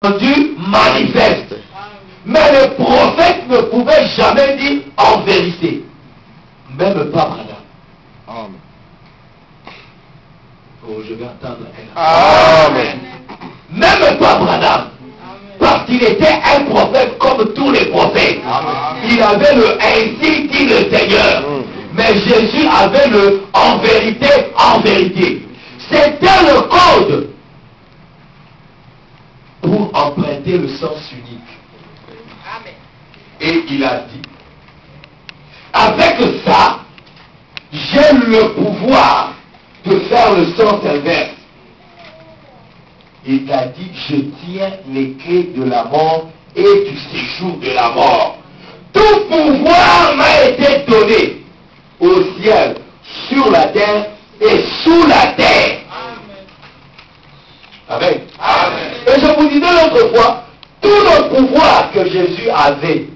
rendu manifeste. Mais le prophète ne pouvait jamais dire en vérité. Même pas Branham. Amen. Oh, je vais entendre un Amen. Même pas Branham. Parce qu'il était un prophète comme tous les prophètes. Il avait le ainsi dit le Seigneur. Mais Jésus avait le en vérité, en vérité. C'était le code pour emprunter le sens unique. Et il a dit, avec ça, j'ai le pouvoir de faire le sens inverse. Il a dit, je tiens les clés de la mort et du séjour de la mort. Tout pouvoir m'a été donné au ciel, sur la terre et sous la terre. Amen. Amen. Et je vous disais l'autre fois, tout le pouvoir que Jésus avait,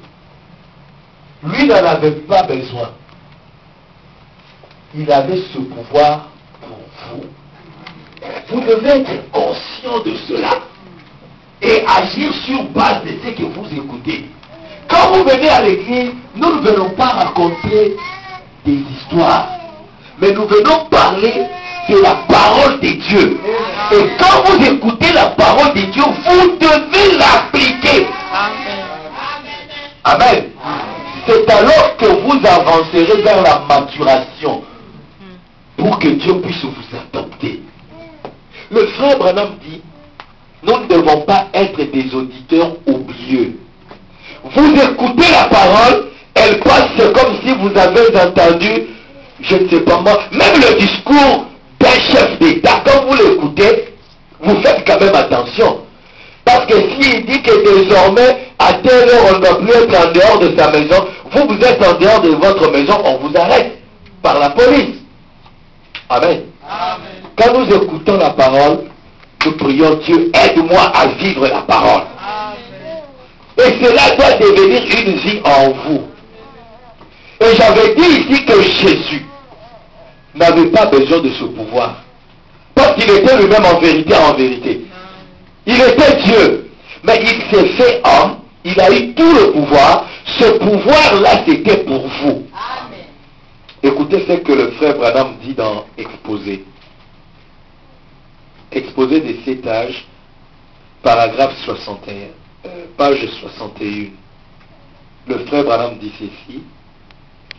lui n'en avait pas besoin. Il avait ce pouvoir pour vous. Vous devez être conscient de cela et agir sur base de ce que vous écoutez. Quand vous venez à l'église, nous ne venons pas raconter des histoires, mais nous venons parler de la parole de Dieu. Et quand vous écoutez la parole de Dieu, vous devez l'appliquer. Amen. C'est alors que vous avancerez vers la maturation pour que Dieu puisse vous adopter. Le frère Branham dit, nous ne devons pas être des auditeurs oublieux. Vous écoutez la parole, elle passe comme si vous avez entendu, je ne sais pas moi, même le discours d'un chef d'État. Quand vous l'écoutez, vous faites quand même attention. Parce que s'il dit que désormais, à telle heure, on ne doit plus être en dehors de sa maison, vous êtes en dehors de votre maison, on vous arrête par la police. Amen. Amen. Quand nous écoutons la parole, nous prions Dieu, aide-moi à vivre la parole. Amen. Et cela doit devenir une vie en vous. Et j'avais dit ici que Jésus n'avait pas besoin de ce pouvoir. Parce qu'il était lui-même en vérité, en vérité. Il était Dieu. Mais il s'est fait homme. Il a eu tout le pouvoir. Ce pouvoir-là, c'était pour vous. Amen. Écoutez ce que le frère Branham dit dans Exposé. Exposé des 7 âges, paragraphe 61, page 61. Le frère Branham dit ceci.